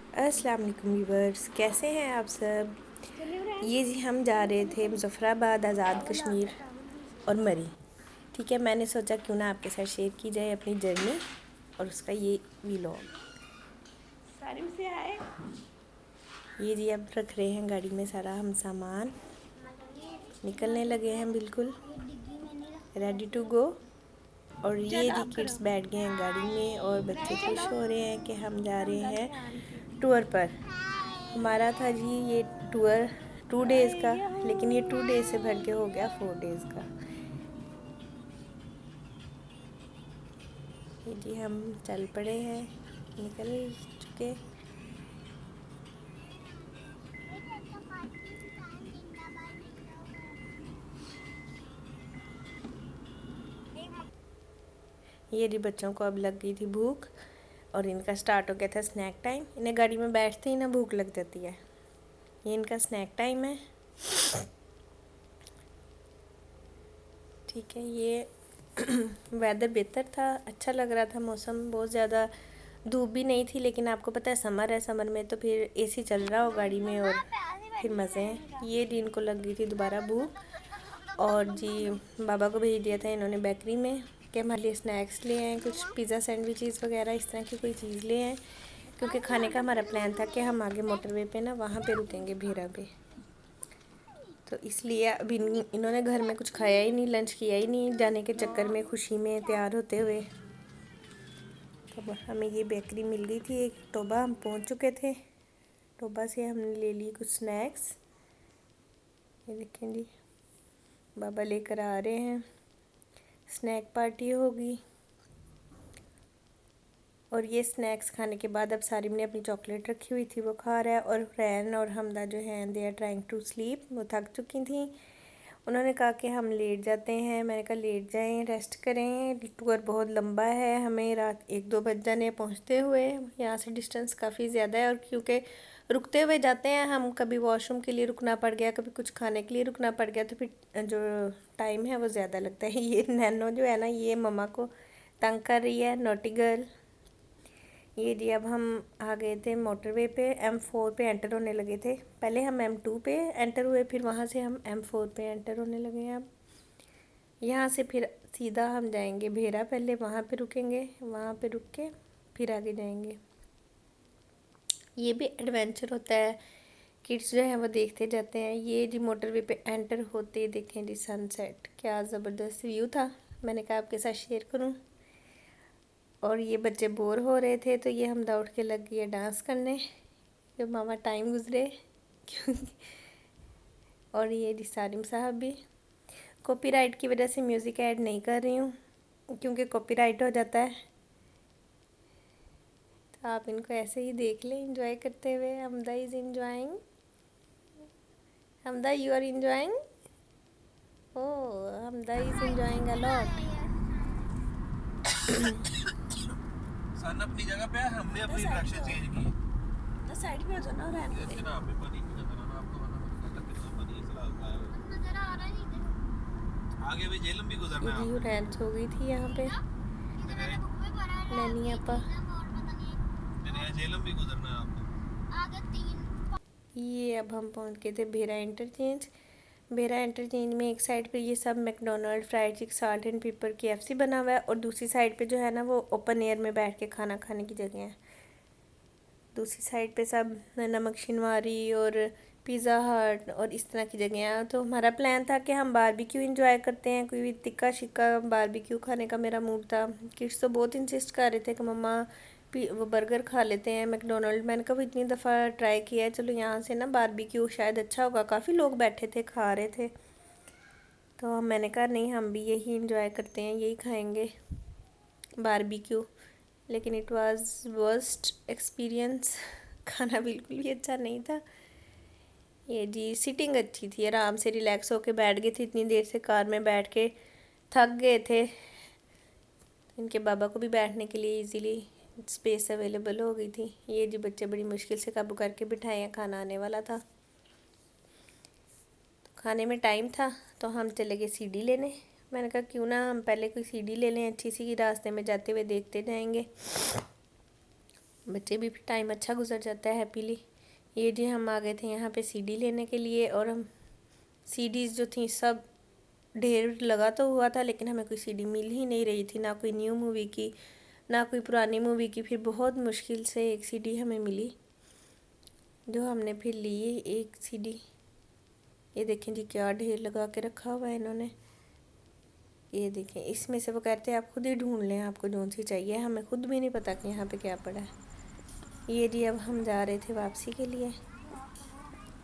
अस्सलाम वालेकुम व्यूवर्स, कैसे हैं आप सब। ये जी हम जा रहे थे मुज़फ़्फ़राबाद, आज़ाद कश्मीर और मरी। ठीक है, मैंने सोचा क्यों ना आपके साथ शेयर की जाए अपनी जर्नी और उसका ये व्लॉग। सारिम से आए। ये जी अब रख रहे हैं गाड़ी में सारा हम सामान, निकलने लगे हैं बिल्कुल रेडी टू गो। और ये जी किड्स बैठ गए हैं गाड़ी में और बच्चे खुश हो रहे हैं कि हम जा रहे हैं टूर पर। हमारा था जी ये टूर 2 डेज़ का, लेकिन ये 2 डेज़ से भर के हो गया 4 डेज़ का। ये जी हम चल पड़े हैं, निकल चुके। ये जी बच्चों को अब लग गई थी भूख और इनका स्टार्ट हो गया था स्नैक टाइम। इन्हें गाड़ी में बैठते ही ना भूख लग जाती है। ये इनका स्नैक टाइम है। ठीक है, ये वेदर बेहतर था, अच्छा लग रहा था मौसम, बहुत ज़्यादा धूप भी नहीं थी। लेकिन आपको पता है समर है, समर में तो फिर एसी चल रहा हो गाड़ी में और फिर मज़े हैं। ये जी इनको लग गई थी दोबारा भूख और जी बाबा को भेज दिया था इन्होंने बेकरी में कि हमारे लिए स्नैक्स ले आएँ, कुछ पिज़्ज़ा सैंडविचेस वगैरह इस तरह की कोई चीज़ ले आएँ, क्योंकि खाने का हमारा प्लान था कि हम आगे मोटरवे पे ना वहाँ पे रुकेंगे भेरा पे। तो इसलिए अभी इन्होंने घर में कुछ खाया ही नहीं, लंच किया ही नहीं, जाने के चक्कर में खुशी में तैयार होते हुए। तो हमें ये बेकरी मिल गई थी एक टोबा, हम पहुंच चुके थे। टोबा से हमने ले लिए कुछ स्नैक्स। ये देखें जी बाबा लेकर आ रहे हैं, स्नैक पार्टी होगी। और ये स्नैक्स खाने के बाद अब सारिम ने अपनी चॉकलेट रखी हुई थी वो खा रहा है और रैन और हमदा जो हैं they are trying to sleep, वो थक चुकी थी। उन्होंने कहा कि हम लेट जाते हैं। मैंने कहा लेट जाएं, रेस्ट करें, टूर बहुत लंबा है, हमें रात 1-2 बज जाने पहुंचते हुए। यहाँ से डिस्टेंस काफ़ी ज़्यादा है और क्योंकि रुकते हुए जाते हैं हम, कभी वॉशरूम के लिए रुकना पड़ गया, कभी कुछ खाने के लिए रुकना पड़ गया, तो फिर जो टाइम है वो ज़्यादा लगता है। ये नैनो जो है ना, ये मम्मा को तंग कर रही है, नोटी गर्ल। ये जी अब हम आ गए थे मोटरवे पे, M4 पे एंटर होने लगे थे। पहले हम M2 पे एंटर हुए, फिर वहाँ से हम M4 पे एंटर होने लगे हैं। अब यहाँ से फिर सीधा हम जाएंगे भेरा, पहले वहाँ पे रुकेंगे, वहाँ पे रुक के फिर आगे जाएंगे। ये भी एडवेंचर होता है, किड्स जो है वो देखते जाते हैं। ये जी मोटरवे पे एंटर होते ही देखें जी सनसेट, क्या ज़बरदस्त व्यू था, मैंने कहा आपके साथ शेयर करूँ। और ये बच्चे बोर हो रहे थे तो ये हम दौड़ के लग गए डांस करने, जब मामा टाइम गुजरे। और ये सारिम साहब भी, कॉपीराइट की वजह से म्यूज़िक ऐड नहीं कर रही हूँ क्योंकि कॉपीराइट हो जाता है। तो आप इनको ऐसे ही देख लें एंजॉय करते हुए। Hamda is enjoying, Hamda you are enjoying, oh Hamda is enjoying a lot. सन अपनी जगह पे है, हमने अपनी डायरेक्शन चेंज की। तो साइड पे हो जाओ ना, रहने दे। जनाब पे पानी की नजर आना आपको, वरना कितना पानी सलाब का है नजर आ रहा है। आगे भी जेलम भी गुजरना ये है जी आपने। रेंट हो गई थी यहाँ पे नैनी आपा। मेरे जेलम भी गुजरना है आपको आगे 3। ये अब हम पहुँच गए थे भेरा इंटरचेंज। भेरा इंटरचेंज में एक साइड पे ये सब मैकडोनल्ड, फ्राइड चिक, साल्ट एंड पेपर, KFC बना हुआ है और दूसरी साइड पे जो है ना वो ओपन एयर में बैठ के खाना खाने की जगह है। दूसरी साइड पे सब नमक शिनवारी और पिज़्ज़ा हट और इस तरह की जगह हैं। तो हमारा प्लान था कि हम बारबेक्यू इंजॉय करते हैं, कोई भी तिक्का शिक्का बारबेक्यू खाने का मेरा मूड था। किड्स तो बहुत इंसिस्ट कर रहे थे कि मम्मा वो बर्गर खा लेते हैं मैकडोनल्ड। मैंने कहा इतनी दफ़ा ट्राई किया है, चलो यहाँ से ना बारबेक्यू शायद अच्छा होगा, काफ़ी लोग बैठे थे खा रहे थे। तो मैंने कहा नहीं, हम भी यही इंजॉय करते हैं, यही खाएंगे बारबेक्यू। लेकिन इट वाज वर्स्ट एक्सपीरियंस। खाना बिल्कुल भी अच्छा नहीं था। ये जी सिटिंग अच्छी थी, आराम से रिलैक्स होके बैठ गए थे, इतनी देर से कार में बैठ के थक गए थे। इनके बाबा को भी बैठने के लिए इजीली स्पेस अवेलेबल हो गई थी। ये जी बच्चे बड़ी मुश्किल से काबू करके बिठाए हैं, खाना आने वाला था। तो खाने में टाइम था तो हम चले गए CD लेने। मैंने कहा क्यों ना हम पहले कोई CD ले लें अच्छी सी, रास्ते में जाते हुए देखते जाएंगे। बच्चे भी टाइम अच्छा गुजर जाता है हैप्पीली। ये जी हम आ गए थे यहाँ पे सीडी लेने के लिए, और हम सीडीज़ जो थी सब ढेर लगा तो हुआ था, लेकिन हमें कोई सीडी मिल ही नहीं रही थी, ना कोई न्यू मूवी की ना कोई पुरानी मूवी की। फिर बहुत मुश्किल से एक सीडी हमें मिली, जो हमने फिर ली एक सीडी। ये देखें जी क्या ढेर लगा के रखा हुआ है इन्होंने। ये देखें, इसमें से वो कहते हैं आप खुद ही ढूंढ लें आपको कौन सी चाहिए, हमें खुद भी नहीं पता कि यहाँ पे क्या पड़ा है। ये जी अब हम जा रहे थे वापसी के लिए,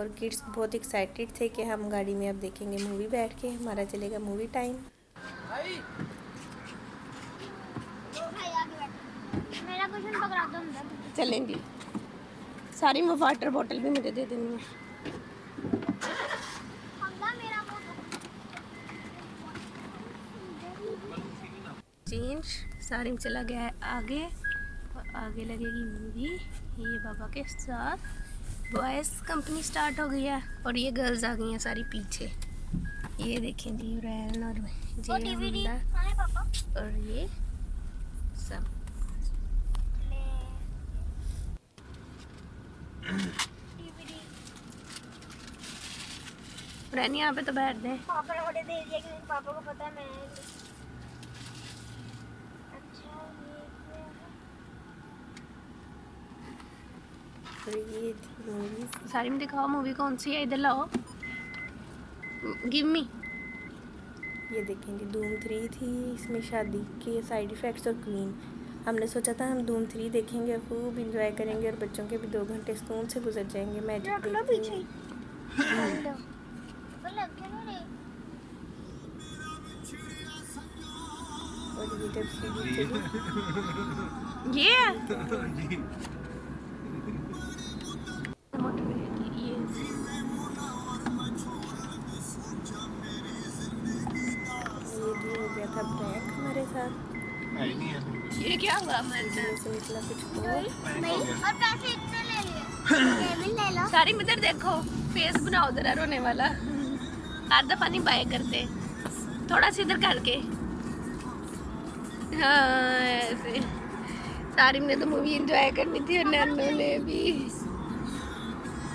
और किड्स बहुत एक्साइटेड थे कि हम गाड़ी में अब देखेंगे मूवी बैठ के, हमारा चलेगा मूवी टाइम। मेरा क्वेश्चन पकड़ा दो अंदर। चलेंगे सारी, वो वाटर बॉटल भी मुझे दे देनी है। हमदा मेरा फोटो चेंज सारिम चला गया है आगे, और आगे लगेगी मूवी। ये बाबा के साथ बॉयज़ कंपनी स्टार्ट हो गई है, और ये गर्ल्स आ गई हैं सारी पीछे। ये देखें जी रैन और वो जे डीवीडी हमदा कहाँ है पापा? और ये सब। डीवीडी रैन यहाँ पे तो बैठ दे। पापा ने मुझे दे दिया क्योंकि पापा को पता है मैं। अच्छा और ये थी मूवी। सारी में दिखाओ मूवी कौन सी है, इधर लाओ, गिव मी। ये देखें जी धूम 3 थी, इसमें शादी के साइड इफ़ेक्ट्स और क्वीन। हमने सोचा था हम धूम 3 देखेंगे और खूब इंजॉय करेंगे, और बच्चों के भी 2 घंटे सुकून से गुजर जाएंगे मैजिक रख लो देखते पीछे हुए। तो लग क्यों नहीं रही? और ये जब सीडी चली ये जी हो गया था ब्रेक हमारे साथ। है ही नहीं है। ये क्या हुआ हमारे नहीं से निकला कुछ और। और पैसे इतने ले लिए। केबिन ले लो। सारी इधर देखो, फेस बनाओ जरा रोने वाला। हर दफा नहीं बाय करते, थोड़ा सा इधर करके। हाँ ऐसे। सारिम ने तो मूवी एंजॉय करनी थी, और नैनो ने भी।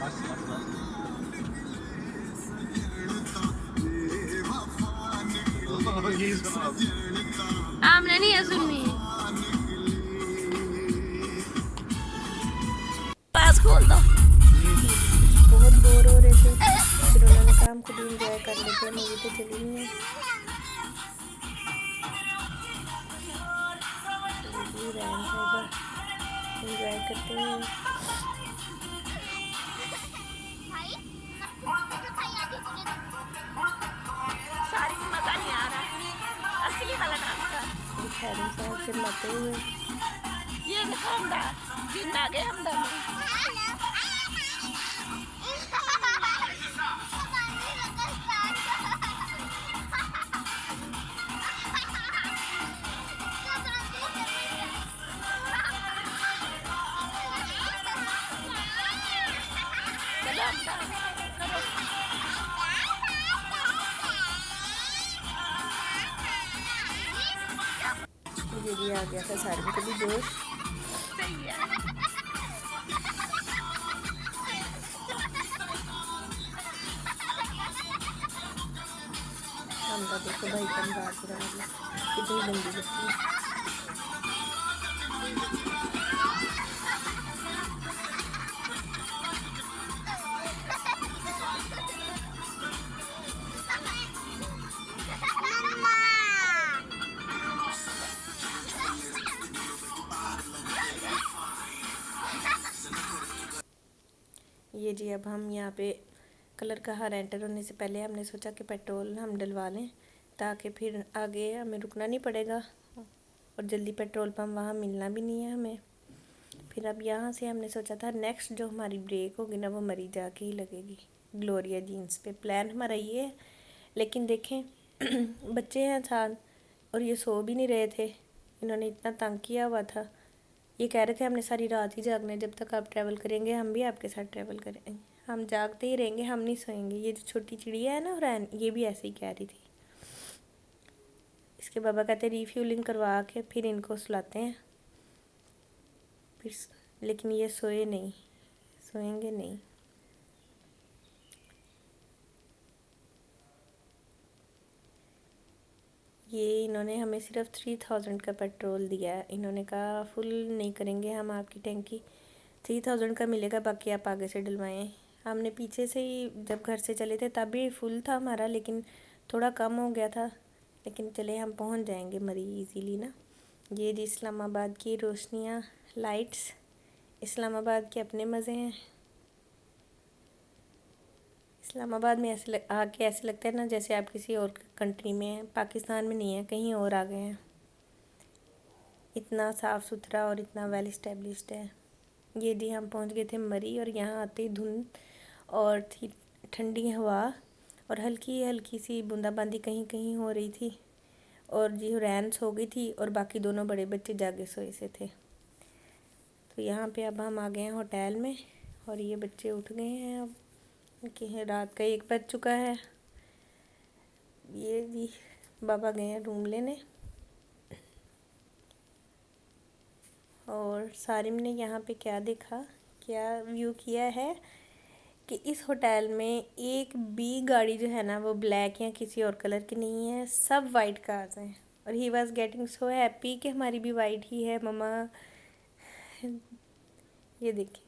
बस बस बस ये सुनो अब। आमने नहीं है सुननी। पास खोल दो। बहुत बोर हो रहे थे, फिर उन्होंने कहा हम खुद ही एंजॉय कर लेते हैं, मूवी तो चली नहीं है। एंजॉय करते हुए भाई तो खाई आगे तुझे सारी में मजा नहीं आ रहा, असली वाला डांस का दिखा साहब शर्माते हुए। ये देखो हमदा जिन आ गए हमदा में। चलो हमदा करो। ये भी आ गया था सारी को भी जोश। सही है। हमदा देखो भाई का मजाक उड़ा रही है, कितनी गंदी लगती है। ये जी अब हम यहाँ पे कलर कहाँ एंटर होने से पहले हमने सोचा कि पेट्रोल हम डलवा लें, ताकि फिर आगे हमें रुकना नहीं पड़ेगा, और जल्दी पेट्रोल पम्प वहाँ मिलना भी नहीं है हमें। फिर अब यहाँ से हमने सोचा था नेक्स्ट जो हमारी ब्रेक होगी ना वो मरी जाके ही लगेगी, ग्लोरिया जीन्स पे। प्लान हमारा ये है, लेकिन देखें बच्चे हैं साथ, और ये सो भी नहीं रहे थे, इन्होंने इतना तंग किया हुआ था। ये कह रहे थे हमने सारी रात ही जागना है, जब तक आप ट्रैवल करेंगे हम भी आपके साथ ट्रैवल करेंगे, हम जागते ही रहेंगे, हम नहीं सोएंगे। ये जो छोटी चिड़िया है ना रैन, ये भी ऐसे ही कह रही थी। इसके बाबा कहते रिफ्यूलिंग करवा के फिर इनको सुलाते हैं, फिर लेकिन ये सोए नहीं, सोएंगे नहीं। ये इन्होंने हमें सिर्फ 3000 का पेट्रोल दिया है। इन्होंने कहा फुल नहीं करेंगे हम आपकी टैंकी, 3000 का मिलेगा, बाकी आप आगे से डलवाएं। हमने पीछे से ही जब घर से चले थे तब भी फुल था हमारा, लेकिन थोड़ा कम हो गया था। लेकिन चले हम पहुंच जाएंगे मरी इजीली ना। ये जी इस्लामाबाद की रोशनियाँ, लाइट्स। इस्लामाबाद के अपने मज़े हैं। इस्लामाबाद में आके ऐसे लगता है ना जैसे आप किसी और कंट्री में हैं, पाकिस्तान में नहीं है, कहीं और आ गए हैं। इतना साफ़ सुथरा और इतना वेल इस्टेब्लिश्ड है। ये जी हम पहुंच गए थे मरी, और यहाँ आते ही धुंध और थी ठंडी हवा और हल्की हल्की सी बूंदाबांदी कहीं कहीं हो रही थी। और जी हुरैन सो गई थी और बाकी दोनों बड़े बच्चे जागे सोए से थे। तो यहाँ पे अब हम आ गए हैं होटल में, और ये बच्चे उठ गए हैं अब कि रात का 1 बज चुका है। ये जी बाबा गए हैं रूम लेने, और सारिम ने यहाँ पे क्या देखा, क्या व्यू किया है कि इस होटल में एक भी गाड़ी जो है ना वो ब्लैक या किसी और कलर की नहीं है, सब वाइट कार्स हैं। और he was getting so happy कि हमारी भी वाइट ही है मम्मा। ये देखिए,